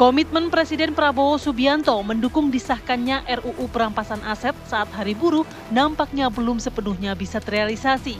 Komitmen Presiden Prabowo Subianto mendukung disahkannya RUU perampasan aset saat Hari Buruh nampaknya belum sepenuhnya bisa terrealisasi.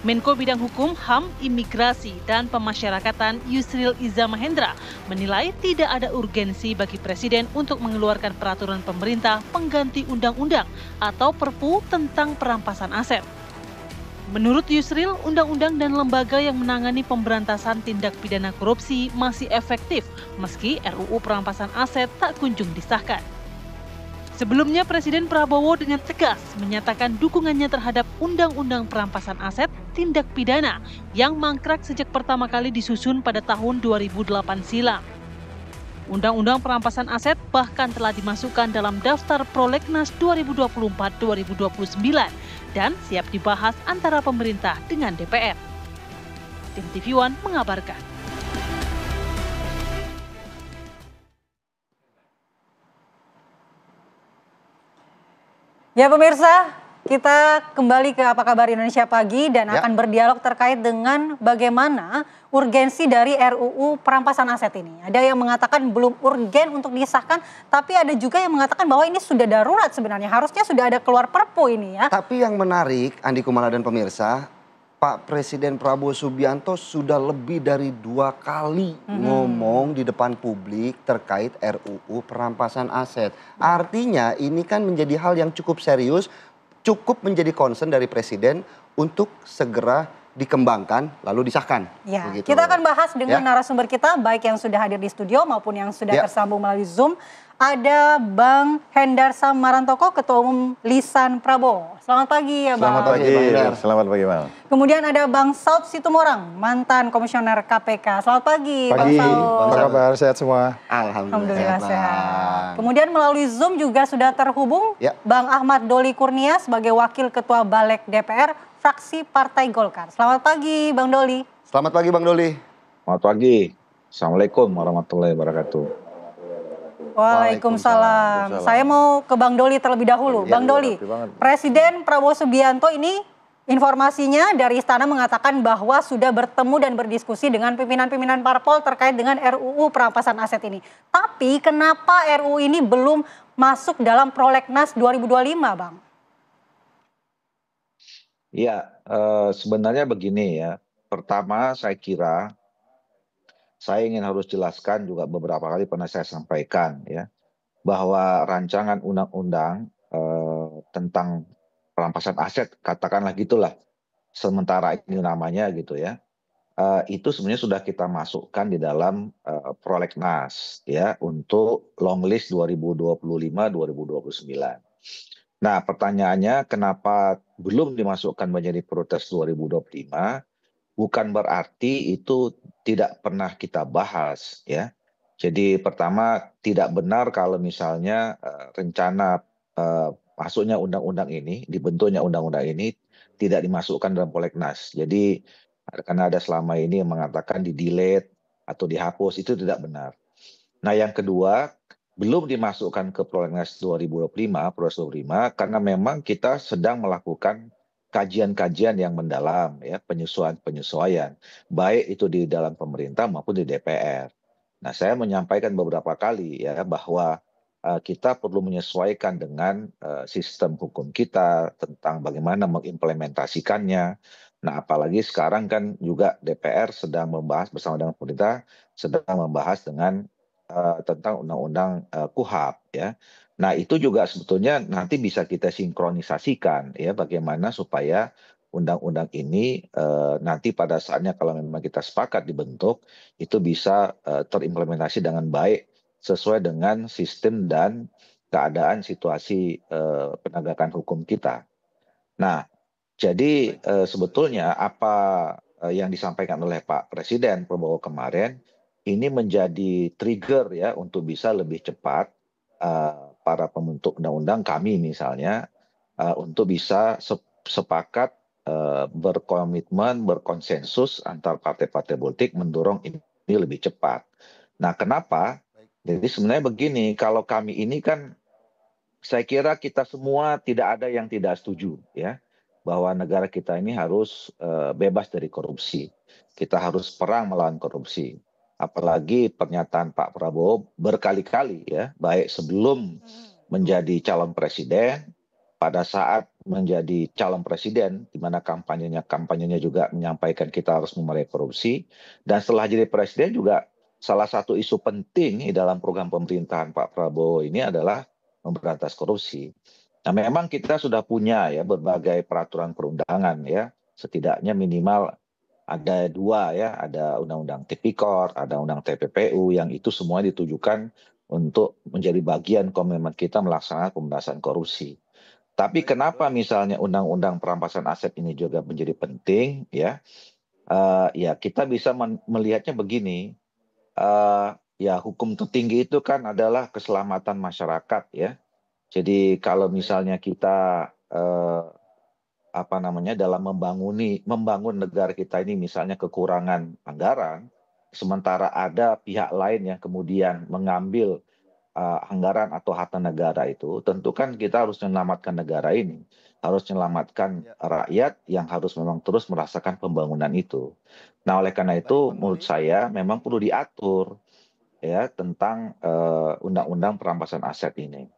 Menko Bidang Hukum, HAM, Imigrasi, dan Pemasyarakatan Yusril Iza Mahendra menilai tidak ada urgensi bagi Presiden untuk mengeluarkan peraturan pemerintah pengganti undang-undang atau Perpu tentang perampasan aset. Menurut Yusril, undang-undang dan lembaga yang menangani pemberantasan tindak pidana korupsi masih efektif meski RUU perampasan aset tak kunjung disahkan. Sebelumnya Presiden Prabowo dengan tegas menyatakan dukungannya terhadap Undang-Undang Perampasan Aset Tindak Pidana yang mangkrak sejak pertama kali disusun pada tahun 2008 silam. Undang-Undang Perampasan Aset bahkan telah dimasukkan dalam daftar Prolegnas 2024-2029 dan siap dibahas antara pemerintah dengan DPR. Tim TV One mengabarkan. Ya pemirsa, kita kembali ke Apa Kabar Indonesia Pagi dan akan berdialog terkait dengan bagaimana urgensi dari RUU perampasan aset ini. Ada yang mengatakan belum urgen untuk disahkan, tapi ada juga yang mengatakan bahwa ini sudah darurat sebenarnya. Harusnya sudah ada keluar Perpu ini ya. Tapi yang menarik, Andi Kumala dan pemirsa, Pak Presiden Prabowo Subianto sudah lebih dari 2 kali ngomong di depan publik terkait RUU perampasan aset. Artinya ini kan menjadi hal yang cukup serius, cukup menjadi concern dari Presiden untuk segera dikembangkan lalu disahkan. Ya, kita akan bahas dengan narasumber kita baik yang sudah hadir di studio maupun yang sudah tersambung melalui Zoom. Ada Bang Hendar Samarantoko, Ketua Umum Lisan Prabowo. Selamat pagi ya Bang. Selamat pagi, Bang. Selamat pagi Bang. Kemudian ada Bang Saud Situmorang, mantan Komisioner KPK. Selamat pagi Bang Saud. Apa kabar? Sehat semua? Alhamdulillah sehat. Kemudian melalui Zoom juga sudah terhubung Bang Ahmad Doli Kurnia sebagai Wakil Ketua Balik DPR, fraksi Partai Golkar. Selamat pagi Bang Doli. Selamat pagi Bang Doli. Selamat pagi. Assalamualaikum warahmatullahi wabarakatuh. Waalaikumsalam. Saya mau ke Bang Doli terlebih dahulu. Bang Doli, Presiden Prabowo Subianto ini informasinya dari Istana mengatakan bahwa sudah bertemu dan berdiskusi dengan pimpinan-pimpinan parpol terkait dengan RUU perampasan aset ini. Tapi kenapa RUU ini belum masuk dalam Prolegnas 2025, Bang? Ya, sebenarnya begini ya. Pertama saya kira saya ingin harus jelaskan juga beberapa kali pernah saya sampaikan ya bahwa rancangan undang-undang tentang perampasan aset, katakanlah gitulah sementara ini namanya gitu ya, itu sebenarnya sudah kita masukkan di dalam Prolegnas ya untuk long list 2025-2029. Nah pertanyaannya kenapa belum dimasukkan menjadi Prolegnas 2025? Bukan berarti itu tidak pernah kita bahas ya. Jadi pertama tidak benar kalau misalnya rencana masuknya undang-undang ini, dibentuknya undang-undang ini tidak dimasukkan dalam Prolegnas. Jadi karena ada selama ini yang mengatakan di-delete atau dihapus, itu tidak benar. Nah yang kedua, belum dimasukkan ke Prolegnas 2025, Prolegnas 2025 karena memang kita sedang melakukan kajian-kajian yang mendalam ya, penyesuaian-penyesuaian baik itu di dalam pemerintah maupun di DPR. Nah, saya menyampaikan beberapa kali ya bahwa kita perlu menyesuaikan dengan sistem hukum kita tentang bagaimana mengimplementasikannya. Nah, apalagi sekarang kan juga DPR sedang membahas bersama dengan pemerintah sedang membahas dengan tentang undang-undang KUHP ya. Nah itu juga sebetulnya nanti bisa kita sinkronisasikan ya bagaimana supaya undang-undang ini nanti pada saatnya kalau memang kita sepakat dibentuk itu bisa terimplementasi dengan baik sesuai dengan sistem dan keadaan situasi penegakan hukum kita. Nah jadi sebetulnya apa yang disampaikan oleh Pak Presiden Prabowo kemarin ini menjadi trigger ya untuk bisa lebih cepat para pembentuk undang-undang kami misalnya untuk bisa sepakat berkomitmen, berkonsensus antar partai-partai politik mendorong ini lebih cepat. Nah kenapa? Jadi sebenarnya begini, kalau kami ini kan saya kira kita semua tidak ada yang tidak setuju ya bahwa negara kita ini harus bebas dari korupsi. Kita harus perang melawan korupsi. apalagi pernyataan Pak Prabowo berkali-kali ya, baik sebelum menjadi calon presiden, pada saat menjadi calon presiden, di mana kampanyenya juga menyampaikan kita harus memerangi korupsi, dan setelah jadi presiden juga salah satu isu penting di dalam program pemerintahan Pak Prabowo ini adalah memberantas korupsi. Nah, memang kita sudah punya ya berbagai peraturan perundangan ya, setidaknya minimal ada 2 ya, ada Undang-Undang Tipikor, ada Undang TPPU yang itu semua ditujukan untuk menjadi bagian komitmen kita melaksanakan pemberantasan korupsi. Tapi kenapa misalnya Undang-Undang Perampasan Aset ini juga menjadi penting ya? Ya kita bisa melihatnya begini, ya hukum tertinggi itu kan adalah keselamatan masyarakat ya. Jadi kalau misalnya kita dalam membangun negara kita ini misalnya kekurangan anggaran, sementara ada pihak lain yang kemudian mengambil anggaran atau harta negara itu, tentu kan kita harus menyelamatkan negara ini, harus menyelamatkan rakyat yang harus memang terus merasakan pembangunan itu. Nah, oleh karena itu menurut saya memang perlu diatur ya tentang undang-undang perampasan aset ini.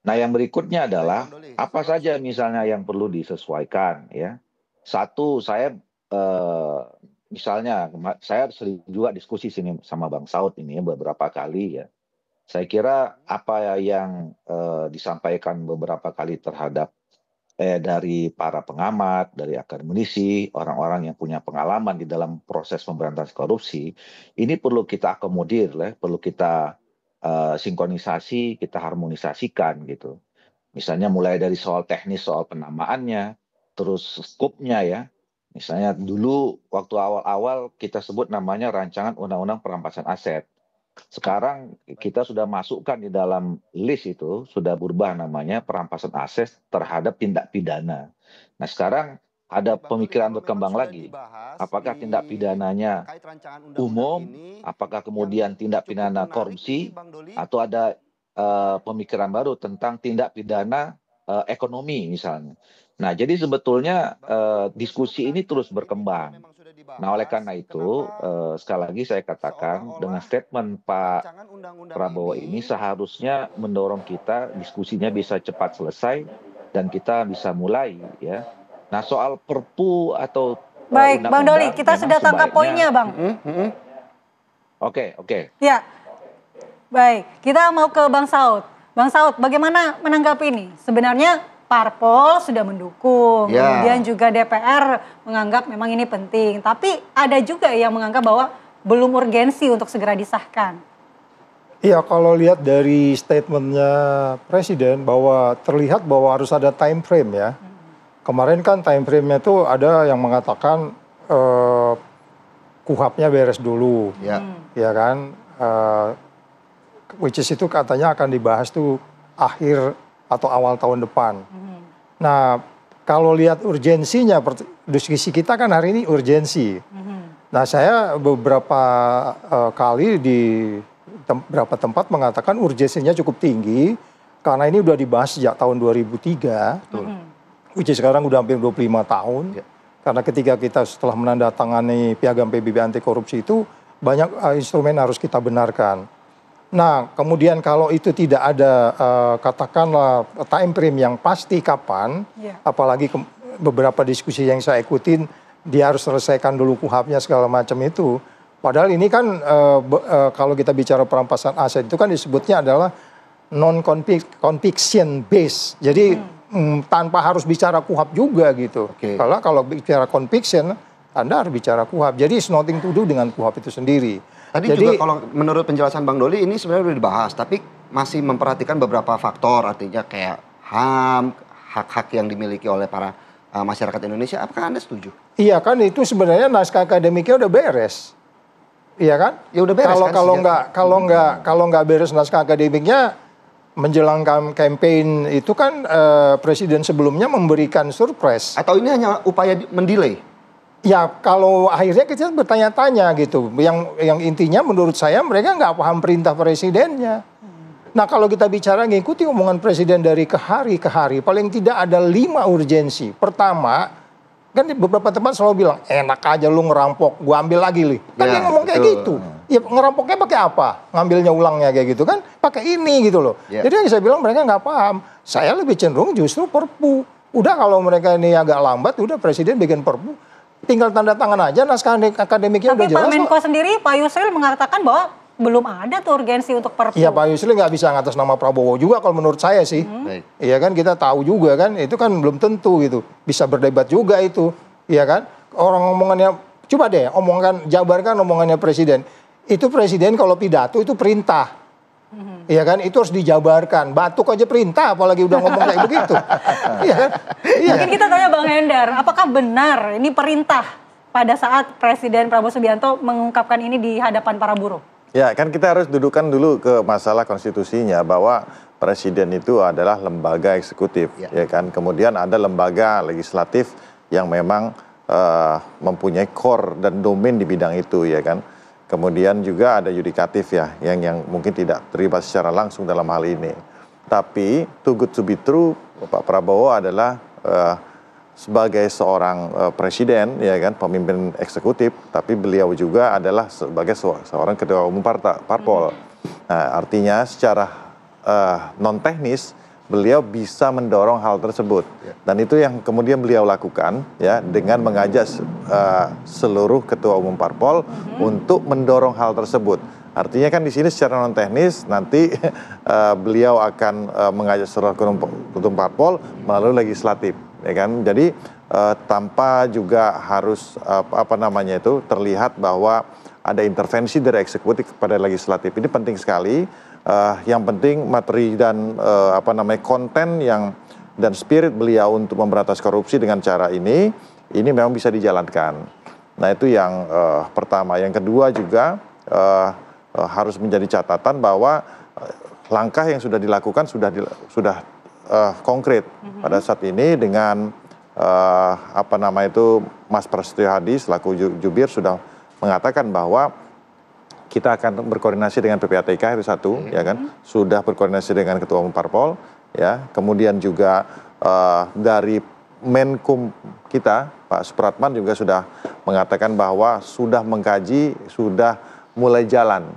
Nah, yang berikutnya adalah apa saja misalnya yang perlu disesuaikan ya. Satu, saya misalnya saya sering juga diskusi sini sama Bang Saud ini ya, beberapa kali ya. Saya kira apa yang disampaikan beberapa kali terhadap dari para pengamat, dari akademisi, orang-orang yang punya pengalaman di dalam proses pemberantasan korupsi, ini perlu kita akomodir, perlu kita sinkronisasi, kita harmonisasikan gitu. Misalnya mulai dari soal teknis, soal penamaannya, terus skopnya ya. Misalnya dulu waktu awal-awal kita sebut namanya rancangan undang-undang perampasan aset. Sekarang kita sudah masukkan di dalam list itu, sudah berubah namanya perampasan aset terhadap tindak pidana. Nah sekarang ada pemikiran berkembang lagi. Apakah tindak pidananya umum, apakah kemudian tindak pidana korupsi, atau ada pemikiran baru tentang tindak pidana ekonomi misalnya. Nah jadi sebetulnya diskusi ini terus berkembang. Nah oleh karena itu sekali lagi saya katakan dengan statement Pak Prabowo ini seharusnya mendorong kita diskusinya bisa cepat selesai dan kita bisa mulai ya. Nah soal Perpu atau baik Bang Doli, kita sudah tangkap poinnya Bang. Oke. Ya, baik kita mau ke Bang Saud. Bang Saud, bagaimana menanggapi ini? Sebenarnya Parpol sudah mendukung, kemudian juga DPR menganggap memang ini penting. Tapi ada juga yang menganggap bahwa belum urgensi untuk segera disahkan. Iya, kalau lihat dari statementnya Presiden bahwa terlihat bahwa harus ada time frame ya. Kemarin kan time frame-nya itu ada yang mengatakan KUHP-nya beres dulu, ya kan. Which is itu katanya akan dibahas tuh akhir atau awal tahun depan. Nah, kalau lihat urgensinya, diskusi kita kan hari ini urgensi. Nah, saya beberapa kali di beberapa tempat mengatakan urgensinya cukup tinggi, karena ini udah dibahas sejak tahun 2003, which is sekarang udah hampir 25 tahun. Karena ketika kita setelah menandatangani piagam PBB anti korupsi itu, banyak instrumen harus kita benarkan. Nah, kemudian kalau itu tidak ada katakanlah time frame yang pasti kapan, apalagi beberapa diskusi yang saya ikutin, dia harus selesaikan dulu KUHP-nya segala macam itu. Padahal ini kan kalau kita bicara perampasan aset itu kan disebutnya adalah non-conviction based. Jadi tanpa harus bicara KUHP juga gitu. Kalau bicara conviction, Anda harus bicara KUHP. Jadi it's nothing to do dengan KUHP itu sendiri. Tadi juga kalau menurut penjelasan Bang Doli ini sebenarnya sudah dibahas, tapi masih memperhatikan beberapa faktor, artinya kayak HAM, hak-hak yang dimiliki oleh para masyarakat Indonesia. Apakah Anda setuju? Iya kan, itu sebenarnya naskah akademiknya udah beres, iya kan? Ya udah beres. Kalau nggak beres naskah akademiknya menjelang campaign itu kan presiden sebelumnya memberikan surprise. Atau ini hanya upaya mendelay? Ya kalau akhirnya kita bertanya-tanya gitu, yang intinya menurut saya mereka nggak paham perintah presidennya. Nah kalau kita bicara ngikuti omongan presiden dari ke hari, paling tidak ada 5 urgensi. Pertama, kan di beberapa tempat selalu bilang, enak aja lu ngerampok, gua ambil lagi li. Kan dia ngomong kayak gitu. Ya ngerampoknya pakai apa? Ngambilnya ulangnya kayak gitu kan? Pakai ini gitu loh. Yeah. Jadi yang saya bilang mereka nggak paham. Saya lebih cenderung justru perpu. Udah kalau mereka ini agak lambat, udah presiden bikin perpu. Tinggal tanda tangan aja naskah akademiknya udah jelas. Tapi Pak Menko sendiri, Pak Yusril mengatakan bahwa belum ada tuh urgensi untuk perpu. Iya, Pak Yusril nggak bisa ngatas nama Prabowo juga kalau menurut saya sih. Iya kan, kita tahu juga kan, itu kan belum tentu gitu. Bisa berdebat juga itu, iya kan. Orang omongannya, coba deh jabarkan omongannya presiden. Itu presiden kalau pidato itu perintah. Iya kan, itu harus dijabarkan. Batuk aja perintah, apalagi udah ngomong kayak begitu. Iya kan? Iya. Mungkin kita tanya Bang Hendar, apakah benar ini perintah pada saat Presiden Prabowo Subianto mengungkapkan ini di hadapan para buruh? Ya, kan kita harus dudukan dulu ke masalah konstitusinya bahwa presiden itu adalah lembaga eksekutif, ya kan. Kemudian ada lembaga legislatif yang memang mempunyai core dan domain di bidang itu, ya kan. Kemudian juga ada yudikatif ya, yang mungkin tidak terlibat secara langsung dalam hal ini. Tapi too good to be true, Pak Prabowo adalah sebagai seorang presiden, ya kan, pemimpin eksekutif, tapi beliau juga adalah sebagai seorang ketua umum parpol. Nah, artinya secara non teknis beliau bisa mendorong hal tersebut, dan itu yang kemudian beliau lakukan ya dengan mengajak seluruh ketua umum parpol untuk mendorong hal tersebut. Artinya kan di sini secara non teknis nanti beliau akan mengajak seluruh ketua umum parpol melalui legislatif, ya kan. Jadi tanpa juga harus terlihat bahwa ada intervensi dari eksekutif kepada legislatif. Ini penting sekali. Yang penting materi dan konten dan spirit beliau untuk memberantas korupsi dengan cara ini memang bisa dijalankan. Nah, itu yang pertama. Yang kedua juga harus menjadi catatan bahwa langkah yang sudah dilakukan sudah konkret pada saat ini dengan Mas Prasetyo Hadi selaku jubir sudah mengatakan bahwa kita akan berkoordinasi dengan PPATK itu satu, ya kan, sudah berkoordinasi dengan Ketua Umum Parpol, ya, kemudian juga dari Menkum kita, Pak Supratman juga sudah mengatakan bahwa sudah mengkaji, sudah mulai jalan.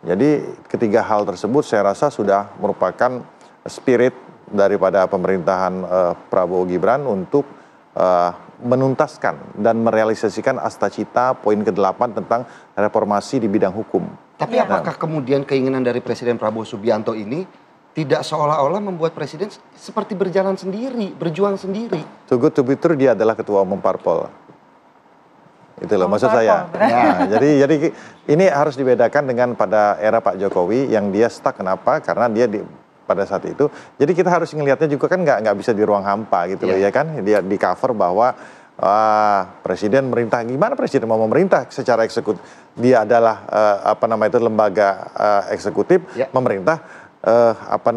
Jadi ketiga hal tersebut saya rasa sudah merupakan spirit daripada pemerintahan Prabowo Gibran untuk menuntaskan dan merealisasikan Astacita poin ke-8 tentang reformasi di bidang hukum. Tapi apakah kemudian keinginan dari Presiden Prabowo Subianto ini tidak seolah-olah membuat Presiden seperti berjalan sendiri, berjuang sendiri? To good to be true, dia adalah Ketua Umum Parpol. Itu loh maksud saya. Nah, jadi ini harus dibedakan dengan pada era Pak Jokowi yang dia stuck. Kenapa? Karena dia pada saat itu. Jadi kita harus ngelihatnya juga kan nggak bisa di ruang hampa gitu loh, ya kan? Dia di cover bahwa presiden merintah. Gimana presiden mau memerintah secara eksekutif? Dia adalah lembaga eksekutif, memerintah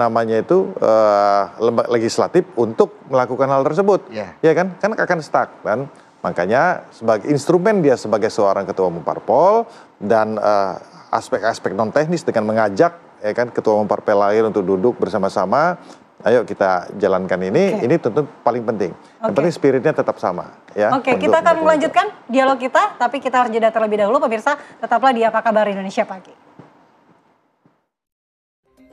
lembaga legislatif untuk melakukan hal tersebut. Ya kan? Kan akan stuck kan? Makanya sebagai instrumen dia sebagai seorang ketua umum parpol dan aspek-aspek non teknis dengan mengajak ya kan ketua umum parpol lain untuk duduk bersama-sama, ayo kita jalankan ini tentu paling penting. Yang penting spiritnya tetap sama ya. Kita akan melanjutkan dialog kita, tapi kita harus jeda terlebih dahulu pemirsa, tetaplah di Apa Kabar Indonesia Pagi.